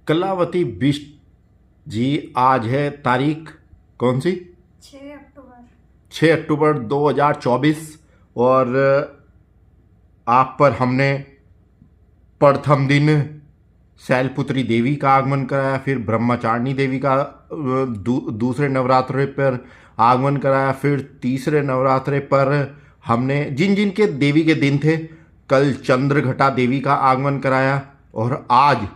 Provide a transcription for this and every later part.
कलावती बिष्ट जी, आज है तारीख कौन सी? 6 अक्टूबर 2024। और आप पर हमने प्रथम दिन शैलपुत्री देवी का आगमन कराया, फिर ब्रह्मचारिणी देवी का दूसरे नवरात्रे पर आगमन कराया, फिर तीसरे नवरात्रे पर हमने जिन जिन के देवी के दिन थे, कल चंद्रघटा देवी का आगमन कराया। और आज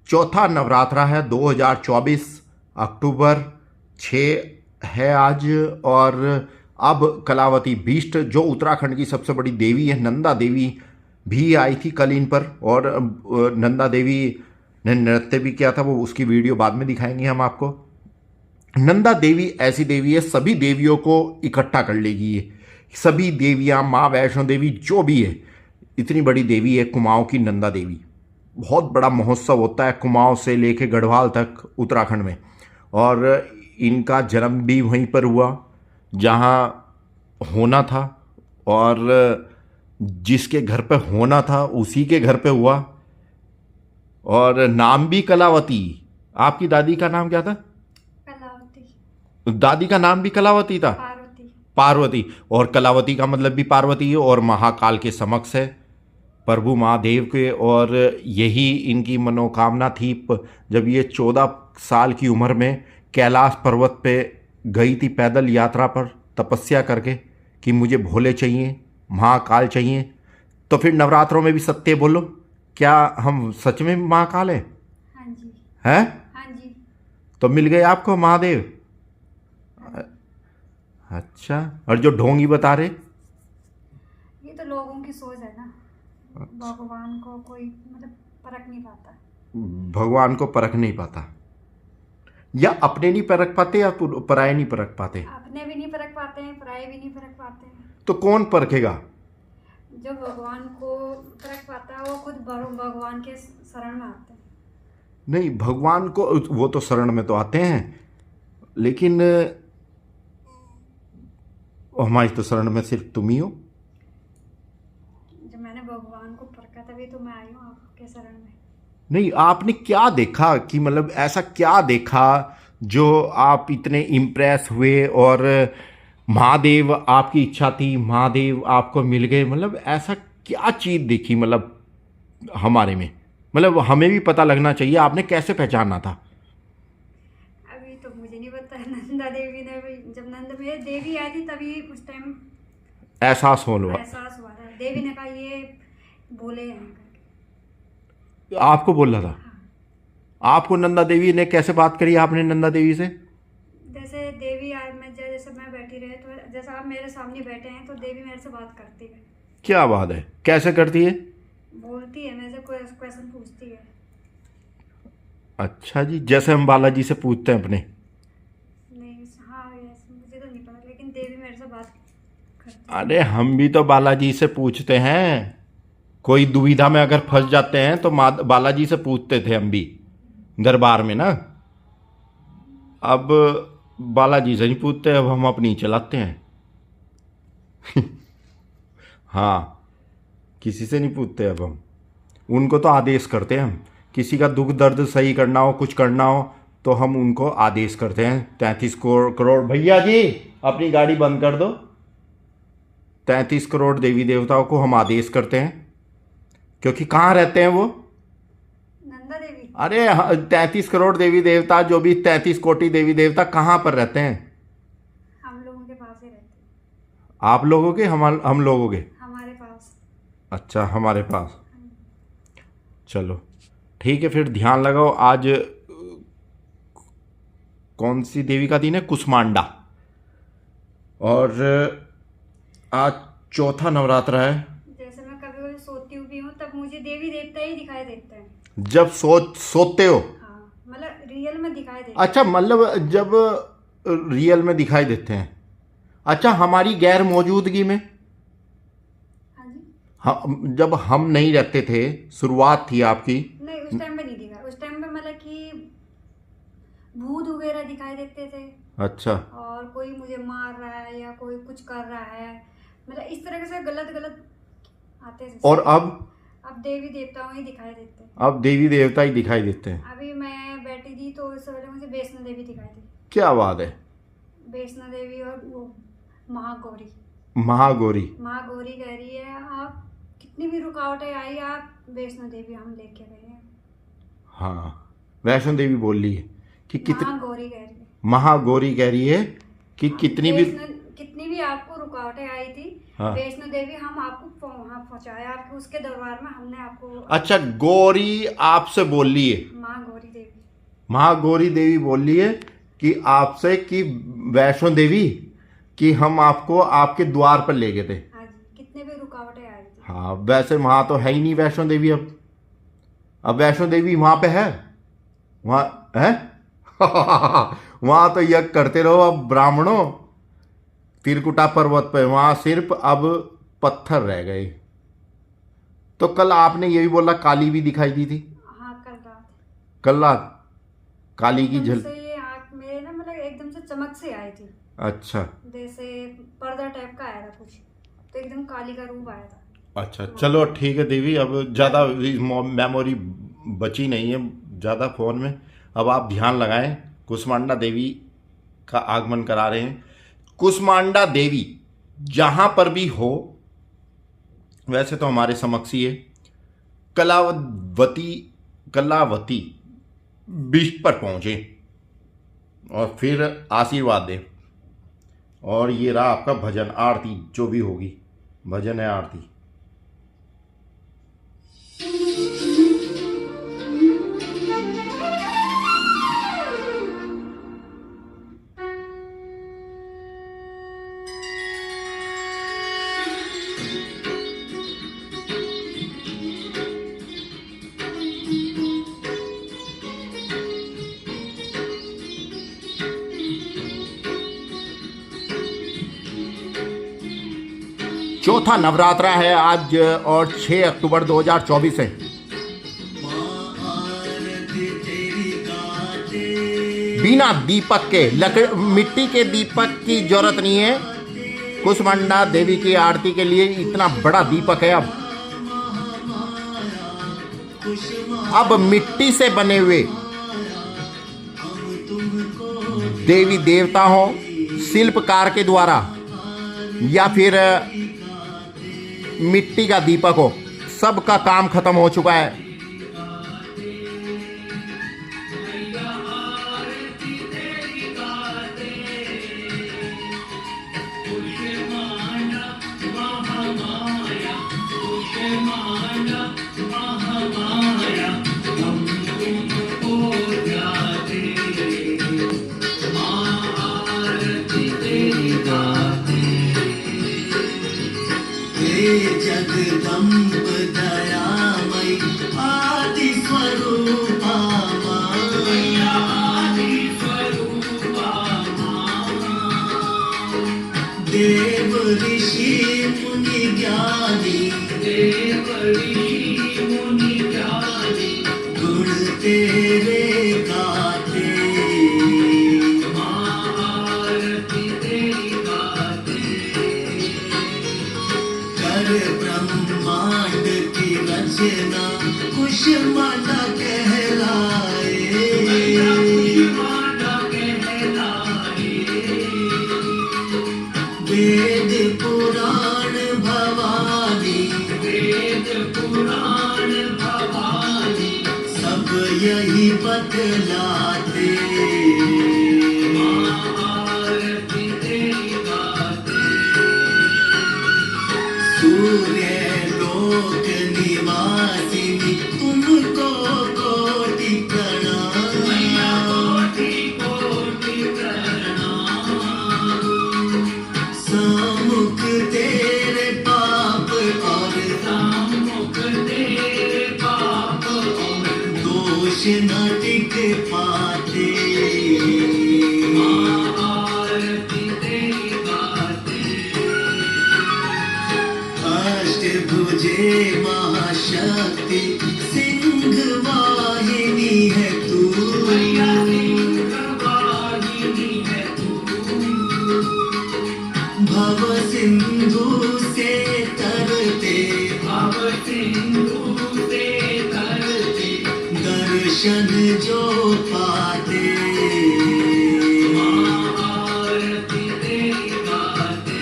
चौथा नवरात्रा है, 2024 अक्टूबर 6 है आज। और अब कलावती बिष्ट जो उत्तराखंड की सबसे बड़ी देवी है, नंदा देवी भी आई थी कल इन पर। और नंदा देवी ने नृत्य भी किया था, वो उसकी वीडियो बाद में दिखाएंगे हम आपको। नंदा देवी ऐसी देवी है, सभी देवियों को इकट्ठा कर लेगी ये। सभी देवियाँ, माँ वैष्णो देवी जो भी है, इतनी बड़ी देवी है कुमाऊँ की नंदा देवी। बहुत बड़ा महोत्सव होता है कुमाऊँ से लेके गढ़वाल तक उत्तराखंड में। और इनका जन्म भी वहीं पर हुआ जहाँ होना था, और जिसके घर पे होना था उसी के घर पे हुआ। और नाम भी कलावती। आपकी दादी का नाम क्या था? कलावती। दादी का नाम भी कलावती था? पार्वती। और कलावती का मतलब भी पार्वती है, और महाकाल के समक्ष है प्रभु महादेव के। और यही इनकी मनोकामना थी जब ये 14 साल की उम्र में कैलाश पर्वत पे गई थी पैदल यात्रा पर तपस्या करके कि मुझे भोले चाहिए, महाकाल चाहिए। तो फिर नवरात्रों में भी सत्य बोलो, क्या हम सच में महाकाल है? हाँ जी। हैं? हाँ जी। तो मिल गए आपको महादेव? अच्छा। और जो ढोंगी बता रहे, ये तो लोगों की सोच है ना। भगवान को कोई मतलब परख नहीं पाता। भगवान को परख नहीं पाता, या अपने नहीं परख पाते या पराये नहीं परख पाते? अपने भी नहीं परख पाते हैं, पराये भी नहीं परख पाते हैं। तो कौन परखेगा? जो भगवान को परख पाता है वो खुद भगवान के शरण में आते हैं। नहीं, भगवान को वो तो शरण में तो आते हैं, लेकिन हमारी तो शरण में सिर्फ तुम ही हो। जब मैंने भगवान को परखा तभी तो मैं आई हूँ आपके शरण में। नहीं, आपने क्या देखा कि मतलब ऐसा क्या देखा जो आप इतने इम्प्रेस हुए? और महादेव आपकी इच्छा थी, महादेव आपको मिल गए, मतलब ऐसा क्या चीज़ देखी मतलब हमारे में? मतलब हमें भी पता लगना चाहिए, आपने कैसे पहचाना था? अभी तो मुझे नहीं पता। नंदा देवी ने जब नंदा मेरी देवी आई थी तभी उस टाइम एहसास हुआ था। देवी ने कहा ये बोले हैं करके। आपको बोल रहा था? हाँ। आपको नंदा देवी ने कैसे बात करी आपने नंदा देवी से? जैसे देवी आज जैसे मैं बैठी रहे तो जैसा आप मेरे सामने बैठे हैं तो देवी मेरे से बात करती है। क्या बात है, कैसे करती है? बोलती है, मेरे से कोई क्वेश्चन पूछती है। अच्छा जी, जैसे हम बालाजी से पूछते हैं अपने? नहीं, हाँ मुझे तो नहीं पता, लेकिन देवी मेरे से बात करती है। अरे हम भी तो बालाजी से पूछते हैं, कोई दुविधा में अगर फंस जाते हैं तो बालाजी से पूछते थे हम भी दरबार में ना। अब बालाजी से नहीं पूछते, अब हम अपनी चलाते हैं। हाँ, किसी से नहीं पूछते अब हम, उनको तो आदेश करते हैं हम। किसी का दुख दर्द सही करना हो, कुछ करना हो तो हम उनको आदेश करते हैं। 33 करोड़ भैया जी अपनी गाड़ी बंद कर दो। 33 करोड़ देवी देवताओं को हम आदेश करते हैं, क्योंकि कहाँ रहते हैं वो? नंदा देवी। अरे 33 करोड़ देवी देवता, जो भी 33 कोटि देवी देवता कहाँ पर रहते हैं? हम लोगों के पास ही रहते हैं। आप लोगों के? हम लोगों के? हमारे पास। अच्छा, हमारे पास। चलो ठीक है, फिर ध्यान लगाओ। आज कौन सी देवी का दिन है? कुष्मांडा। और आज चौथा नवरात्र है। जैसे मैं कभी कभी सोती भी हूँ तब मुझे देवी देवता ही दिखाई देते हैं। जब सोते हो? हाँ, मतलब रियल में दिखाई देते हैं। अच्छा, मतलब जब रियल में दिखाई देते हैं। अच्छा, हमारी गैर मौजूदगी में? हाँ जी। हाँ, जब हम नहीं रहते थे, शुरुआत थी आपकी? नहीं, उस टाइम पे नहीं दिखा। उस टाइम पे मतलब कि भूत वगैरह दिखाई देते थे। अच्छा। और कोई मुझे मार रहा है या कोई कुछ कर रहा है, मतलब इस तरह से गलत गलत आते थे। और अब? अब देवी देवताओं ही दिखाई देते हैं। अब देवी देवता ही दिखाई देते हैं। अभी मैं बैठी थी तो उससे पहले मुझे वैष्णो देवी दिखाई दी। क्या बात है। वैष्णो देवी और वो महागौरी महागौरी महागौरी कह रही है आप कितनी भी रुकावटें आई आप वैष्णो देवी हम लेके गए हैं। हाँ, वैष्णो देवी बोल रही है कि कितनी, महागौरी कह रही है, महागौरी कह रही है कि कितनी भी आपको रुकावटें आई थी, हाँ। वैष्णो देवी हम आपको वहाँ पहुँचाया, आपके उसके दरबार में हमने आपको। अच्छा, गौरी आपसे बोल रही है, महागौरी देवी, महागौरी देवी बोल रही है कि आपसे कि वैष्णो देवी कि हम आपको आपके द्वार पर ले गए थे। हाँ जी, कितने भी रुकावटें आई थी। हाँ, वैसे वहाँ तो है ही नहीं वैष्णो देवी। अब वैष्णो देवी वहाँ पे है, वहाँ है वहाँ तो यज्ञ करते रहो अब ब्राह्मणों, तिरकुटा पर्वत पे, वहाँ सिर्फ अब पत्थर रह गए। तो कल आपने ये भी बोला काली भी दिखाई दी थी। हाँ, कल रात काली की झल से ये आँख मेरे ना मतलब एकदम से चमक से आई थी। अच्छा, जैसे पर्दा टाइप का आया था कुछ, तो एकदम काली का रूप आया था। अच्छा, चलो ठीक है देवी, अब ज़्यादा मेमोरी बची नहीं है ज़्यादा फ़ोन में। अब आप ध्यान लगाएं, कुष्मांडा देवी का आगमन करा रहे हैं। कुष्मांडा देवी जहाँ पर भी हो, वैसे तो हमारे समक्ष ही है, कलावती बीच पर पहुँचे और फिर आशीर्वाद दें। और ये रहा आपका भजन, आरती जो भी होगी, भजन है आरती। चौथा नवरात्रा है आज और 6 अक्टूबर 2024 है। बिना दीपक के, मिट्टी के दीपक की जरूरत नहीं है। कुष्मांडा देवी की आरती के लिए इतना बड़ा दीपक है। अब मिट्टी से बने हुए देवी देवता हो, शिल्पकार के द्वारा, या फिर मिट्टी का दीपक हो, सबका काम खत्म हो चुका है। जगदम्ब दयामयी आदि स्वरूपा देव ऋषि मुनि ज्ञानी गुण तेरे गाते ब्रह्मांड की रचना कुष्मांडा कहलाए। वेद पुराण भवानी सब यही बतलाते। सूर्य लोक निवासिनी तुमको कोटि प्रणाम। सम्मुख तेरे पाप और दोष न टिक पाते। भुजे महाशक्ति सिंह वाहिनी है तू। भव सिंधु से तरते दर्शन जो पाते आरती तेरी गाते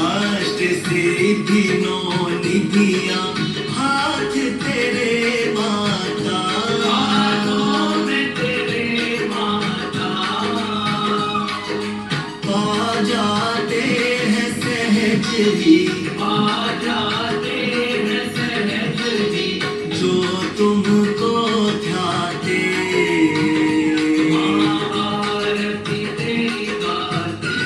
अष्ट सिद्धि नौ निधियां हाथ तेरे माता हाथों में तेरे माता पा जाते हैं सहज ही पा जाते हैं सहज ही जो तुमको ध्याते आरती तेरी गाते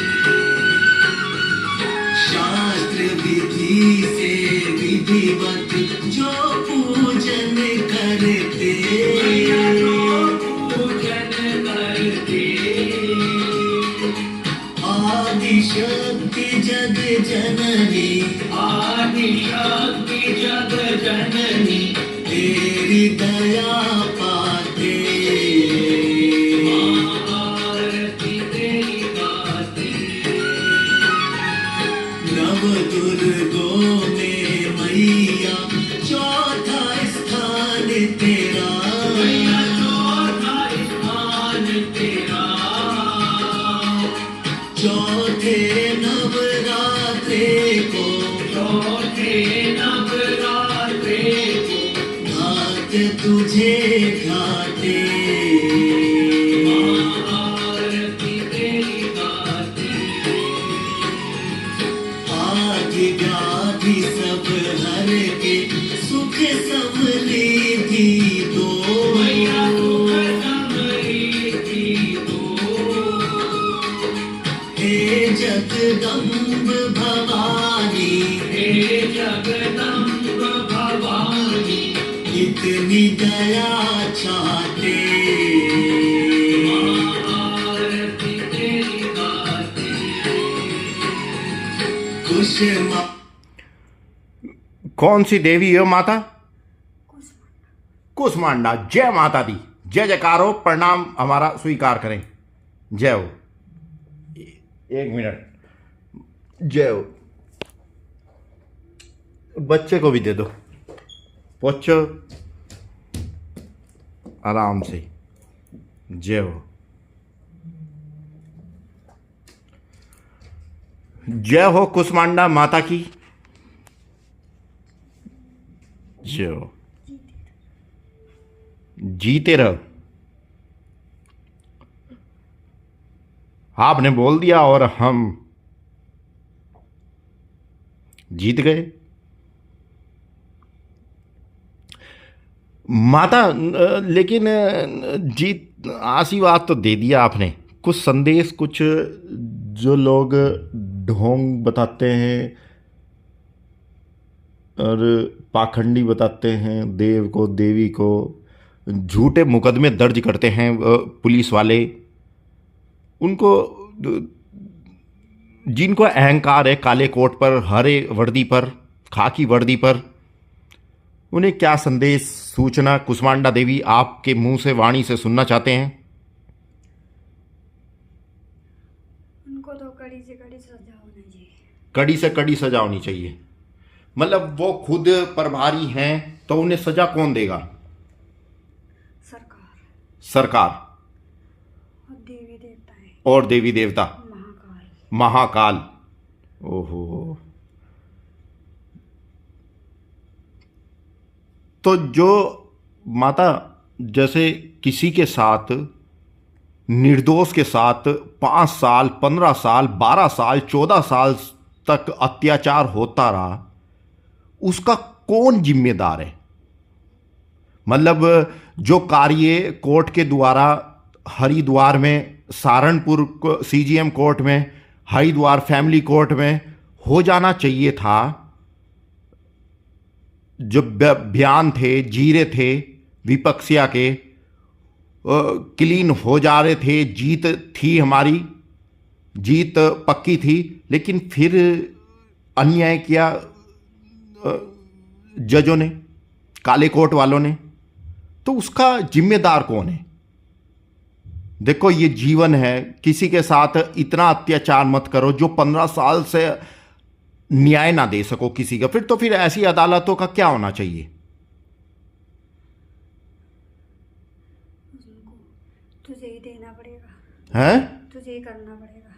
शास्त्र विधि से विधिवत जो पूजन करते आदि शक्ति जग जननी आदि शक्ति जग जननी तेरी दया पाते आरती तेरी गाते नव दुर्गों में मैया चौथा स्थान तेरा मैया चौथा स्थान तेरा चौथे नवरात्रे को घाट तुझे घाटे आरती तेरी गाते आदि व्याधि सब हर के सुख समृद्धि दो मैया सुख समृद्धि दो हे जगदम्ब भवानी हे जगदम्ब भवानी इतनी दया चाहते आरती तेरी गाते कुश कौन सी देवी है माता? कुछ कुसमांडा। जय माता दी, जय जयकार हो, प्रणाम हमारा स्वीकार करें। जय हो। एक मिनट, जय हो। बच्चे को भी दे दो, पहुंचो आराम से। जय हो। जय हो कुसमांडा माता की, जय हो। जीते रहो। आपने बोल दिया और हम जीत गए। माता लेकिन जीत आशीर्वाद तो दे दिया आपने, कुछ संदेश, कुछ जो लोग ढोंग बताते हैं और पाखंडी बताते हैं, देव को देवी को झूठे मुकदमे दर्ज करते हैं पुलिस वाले, उनको जिनको अहंकार है काले कोट पर, हरे वर्दी पर, खाकी वर्दी पर, उन्हें क्या संदेश, सूचना कुसमांडा देवी आपके मुंह से, वाणी से सुनना चाहते हैं? उनको तो कड़ी से कड़ी सजा होनी चाहिए। कड़ी से कड़ी सजा होनी चाहिए। मतलब वो खुद प्रभारी हैं तो उन्हें सजा कौन देगा? सरकार सरकार और देवी देवता है, और देवी देवता, महाकाल। महाकाल। ओहो। तो जो माता जैसे किसी के साथ, निर्दोष के साथ 5 साल, 15 साल, 12 साल, 14 साल तक अत्याचार होता रहा, उसका कौन जिम्मेदार है? मतलब जो कार्य कोर्ट के द्वारा हरिद्वार में, सहारनपुर सीजीएम कोर्ट में, हरिद्वार फैमिली कोर्ट में हो जाना चाहिए था, जो बयान थे, जीरे थे विपक्षिया के, क्लीन हो जा रहे थे, जीत थी, हमारी जीत पक्की थी, लेकिन फिर अन्याय किया जजों ने, काले कोट वालों ने, तो उसका जिम्मेदार कौन है? देखो ये जीवन है, किसी के साथ इतना अत्याचार मत करो जो 15 साल से न्याय ना दे सको किसी का। फिर ऐसी अदालतों का क्या होना चाहिए? उनको तुझे ही देना पड़ेगा, हैं? तुझे ही करना पड़ेगा।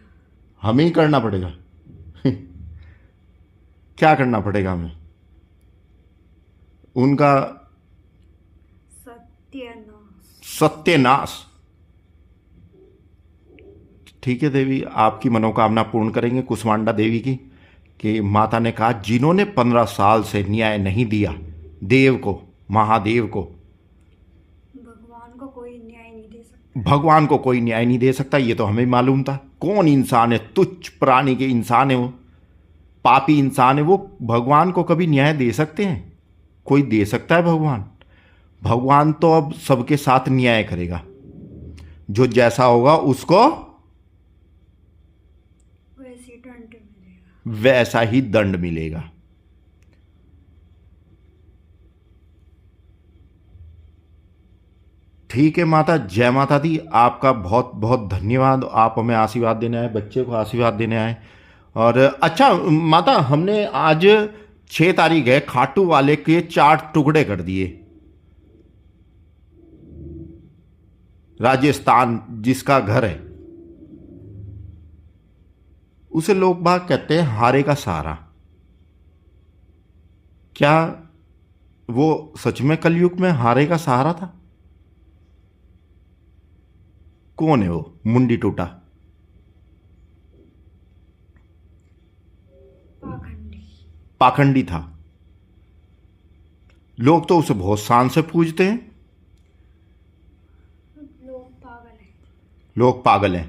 हमें ही करना पड़ेगा? क्या करना पड़ेगा हमें? उनका सत्यानाश। ठीक है देवी, आपकी मनोकामना पूर्ण करेंगे कुसमांडा देवी की, कि माता ने कहा जिन्होंने 15 साल से न्याय नहीं दिया देव को, महादेव को, भगवान को कोई न्याय नहीं दे सकता। भगवान को कोई न्याय नहीं दे सकता। ये तो हमें मालूम था। कौन इंसान है? तुच्छ प्राणी के इंसान है वो, पापी इंसान है वो। भगवान को कभी न्याय दे सकते हैं? कोई दे सकता है भगवान? भगवान तो अब सबके साथ न्याय करेगा, जो जैसा होगा उसको वैसे ही दंड मिलेगा, वैसा ही दंड मिलेगा। ठीक है माता, जय माता दी। आपका बहुत बहुत धन्यवाद। आप हमें आशीर्वाद देने आए, बच्चे को आशीर्वाद देने आए। और अच्छा माता, हमने आज 6 तारीख है, खाटू वाले के 4 टुकड़े कर दिए। राजस्थान जिसका घर है, उसे लोग बाग कहते हैं हारे का सहारा। क्या वो सच में कलयुग में हारे का सहारा था? कौन है वो मुंडी टूटा? पाखंडी था। लोग तो उसे बहुत शान से पूजते हैं। लोग पागल हैं, लोग पागल हैं,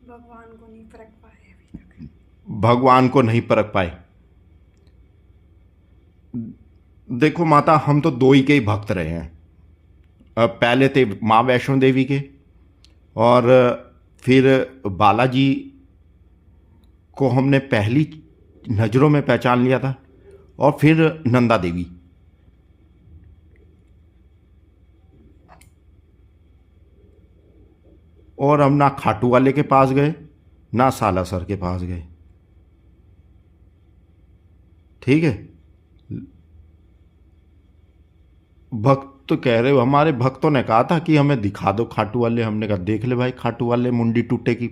भगवान को नहीं परख पाए अभी तक। भगवान को नहीं परख पाए। देखो माता, हम तो 2 ही के ही भक्त रहे हैं। पहले थे माँ वैष्णो देवी के, और फिर बालाजी को हमने पहली नज़रों में पहचान लिया था, और फिर नंदा देवी। और हम ना खाटू वाले के पास गए, ना सालासर के पास गए। ठीक है, भक्त तो कह रहे हो, हमारे भक्तों ने कहा था कि हमें दिखा दो खाटू वाले। हमने कहा देख ले भाई, खाटू वाले मुंडी टूटे की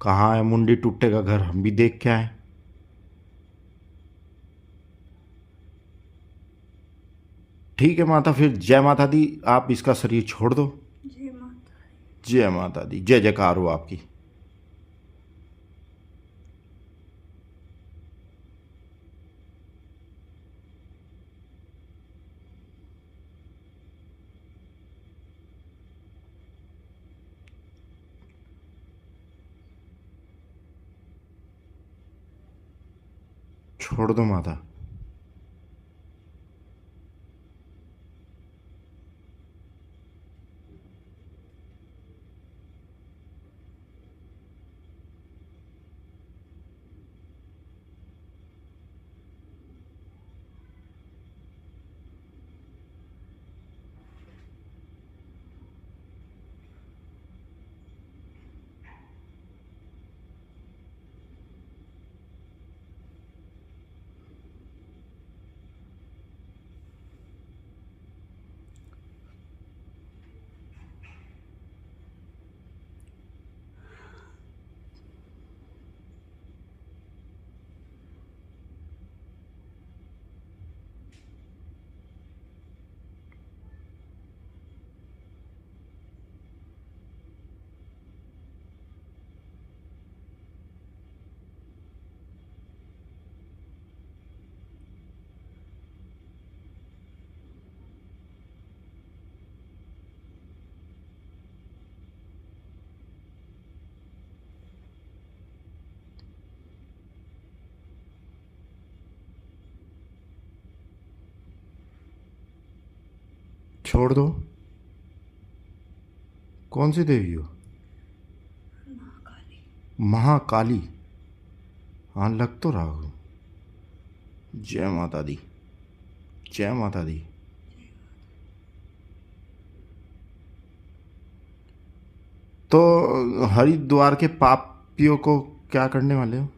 कहाँ है? मुंडी टूटे का घर हम भी देख के आए। ठीक है माता, फिर जय माता दी। आप इसका शरीर छोड़ दो। जय माता दी। जय माता दी, जय जयकार हो आपकी। छोड़ दो माता। छोड़ दो। कौन सी देवी हो? महाकाली। महाकाली। हाँ लग तो रहा हो। जय माता दी, जय माता दी। तो हरिद्वार के पापियों को क्या करने वाले हो?